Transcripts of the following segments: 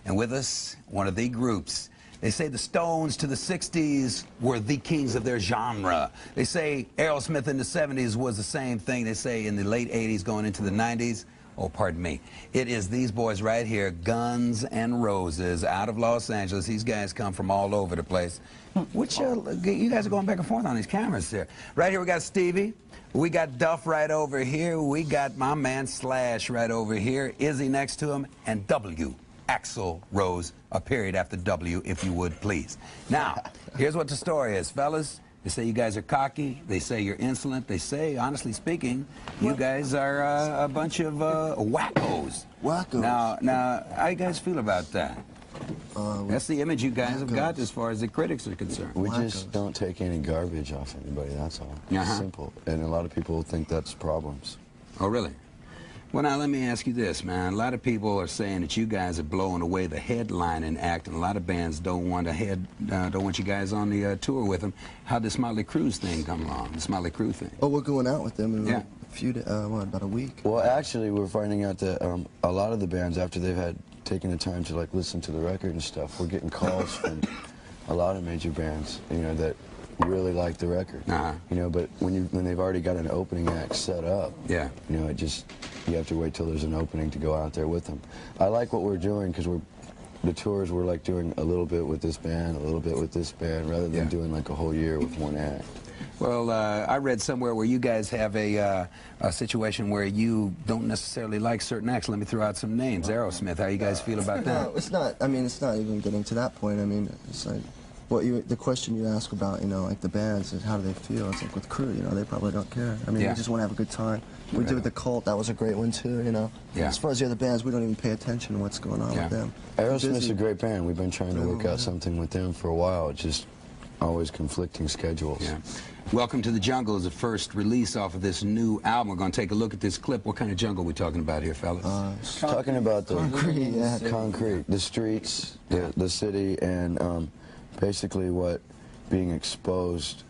And with us, one of the groups. They say the Stones to the 60s were the kings of their genre. They say Aerosmith in the 70s was the same thing. They say in the late 80s going into the 90s. Oh, pardon me. It is these boys right here, Guns N' Roses, out of Los Angeles. These guys come from all over the place. Which, you guys are going back and forth on these cameras there. Right here we got Stevie. We got Duff right over here. We got my man Slash right over here. Izzy next to him. And W. Axl Rose, a period after W, if you would, please. Now, here's what the story is, fellas. They say you guys are cocky. They say you're insolent. They say, honestly speaking, you guys are a bunch of wackos. Wackos. Now, how you guys feel about that? That's the image you guys have got as far as the critics are concerned. We just don't take any garbage off anybody, that's all. It's simple. And a lot of people think that's problems. Oh, really? Well, now, let me ask you this, man. A lot of people are saying that you guys are blowing away the headlining act, and a lot of bands don't want you guys on the tour with them. How'd this Motley Crue thing come along, this Motley Crue thing? Oh, we're going out with them in a few days, about a week. Well, actually, we're finding out that a lot of the bands, after they've had taken the time to, like, listen to the record and stuff, we're getting calls from a lot of major bands, you know, that really like the record. You know, but when they've already got an opening act set up, you know, you have to wait till there's an opening to go out there with them. I like what we're doing because the tours we're like doing a little bit with this band, a little bit with this band, rather than doing like a whole year with one act. Well, I read somewhere where you guys have a situation where you don't necessarily like certain acts. Let me throw out some names. Aerosmith, how you guys feel about that? No, it's not. I mean, it's not even getting to that point. I mean, it's like the question you ask about, you know, like the bands is how do they feel? It's like with Crue, you know, they probably don't care. I mean, we just want to have a good time. We did with the Cult, that was a great one too, you know. As far as the other bands, we don't even pay attention to what's going on with them. Aerosmith's a great band. We've been trying to work out something with them for a while. It's just always conflicting schedules. Welcome to the Jungle is the first release off of this new album. We're going to take a look at this clip. What kind of jungle are we talking about here, fellas? Talking about the concrete, concrete, the streets, the city, and basically what being exposed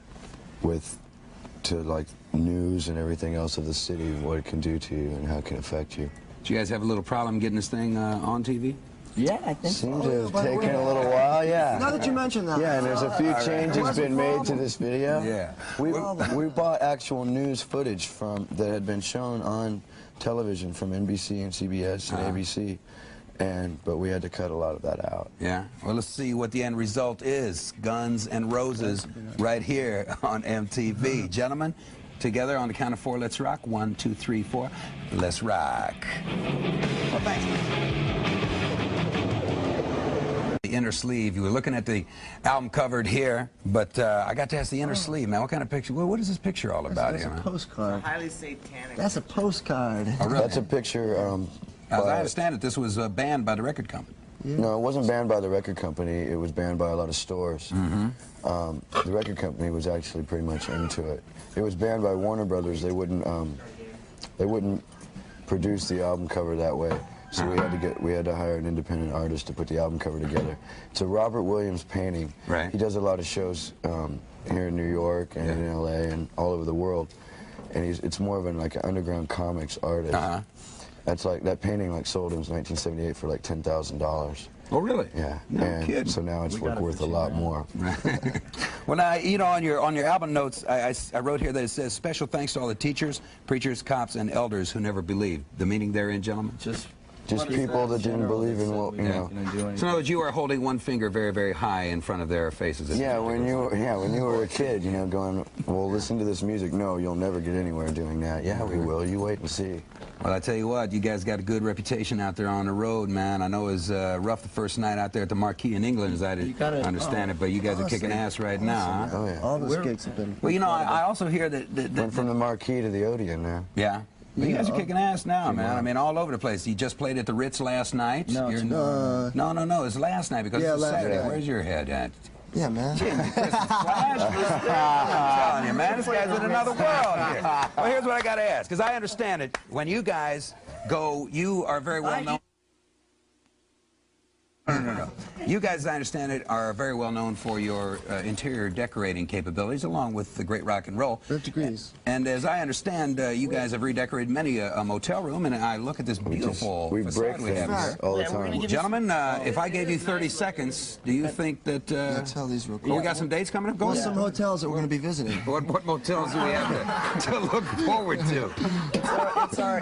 to like news and everything else of the city, what it can do to you and how it can affect you. Do you guys have a little problem getting this thing on TV? Yeah, I think Seems to have taken a little while, Now that you mention that. Yeah, and there's a few changes been made to this video. We bought actual news footage that had been shown on television from NBC and CBS and ABC. But we had to cut a lot of that out. Well, let's see what the end result is. Guns N' Roses right here on MTV. Gentlemen, together on the count of 4, let's rock. 1, 2, 3, 4. Let's rock. Well, thanks. The inner sleeve. You were looking at the album covered here, but I got to ask the inner sleeve, man. What kind of picture? What is this picture all about here, man? That's a postcard. Highly satanic. That's a postcard. Oh, really? That's a picture. As I understand it, this was banned by the record company. No, it wasn't banned by the record company. It was banned by a lot of stores. The record company was actually pretty much into it. It was banned by Warner Brothers. They wouldn't produce the album cover that way. So we had to hire an independent artist to put the album cover together. It's a Robert Williams painting. He does a lot of shows here in New York and in LA and all over the world. And it's more of like an underground comics artist. That's like that painting sold in 1978 for like $10,000. Oh, really? Yeah. No kidding. So now it's worth a lot more. Well, now, you know, on your album notes, I wrote here that it says, special thanks to all the teachers, preachers, cops, and elders who never believed. The meaning therein, gentlemen? Just people that didn't believe in what, you know. So in other words, you are holding one finger very, very high in front of their faces. Yeah, when you were a kid, you know, going, well, listen to this music. No, you'll never get anywhere doing that. Yeah, we will. You wait and see. Well, I tell you what, you guys got a good reputation out there on the road, man. I know it was rough the first night out there at the Marquee in England, as I understand it, but you guys are kicking ass right now. Oh, yeah. All those gigs have been... Well, you know, I also hear that... Went from the Marquee to the Odeon now. Yeah. But you guys are kicking ass now, man. I mean, all over the place. You just played at the Ritz last night. No, no, it's last night because it's Saturday. Where's your head at? Yeah, man. Christmas Flash. I'm telling you, man, this guy's in another world here. Well, here's what I got to ask, because I understand it. When you guys go, you are very well known. No. You guys, as I understand it, are very well known for your interior decorating capabilities, along with the great rock and roll. 5 degrees. And as I understand, you guys have redecorated many a motel room, and I look at this beautiful We break facade we have things here. all the time. Gentlemen, if I gave you 30 seconds, do you think that... Let's tell these real quick. we got some dates coming up? Go Well, on. some hotels that we're going to be visiting. What motels do we have to look forward to?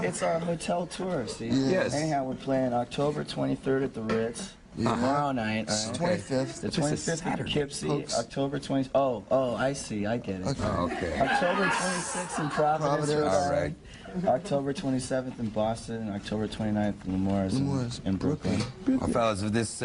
It's our hotel tour, see? Yes. Anyhow, we're playing October 23rd at the Ritz. Tomorrow night. It's 25th. The This is 25th at the Saturday. Poughkeepsie. Folks. October 20th. Oh, I see. I get it. Okay. Okay. October 26th in Providence. Providence. All right. October 27th in Boston, and October 29th in Lemore's in Brooklyn. Well, fellas, with this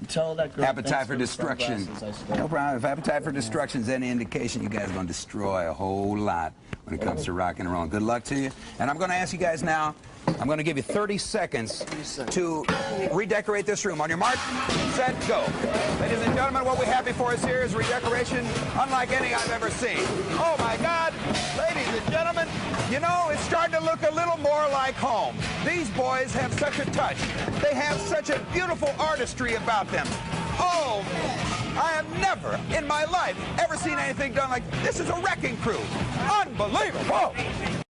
Tell that girl appetite thanks for the destruction. sunglasses I stole. No problem. If appetite for destruction is any indication, you guys are going to destroy a whole lot when it comes to rock and roll. Good luck to you. And I'm going to ask you guys now, I'm going to give you 30 seconds to redecorate this room. On your mark, set, go. Ladies and gentlemen, what we have before us here is redecoration unlike any I've ever seen. Oh, my God. Ladies and gentlemen, you know, it's starting to look a little more like home. These boys have such a touch. They have such a beautiful artistry about them. Oh, I have never in my life ever seen anything done like this. Is a wrecking crew. Unbelievable.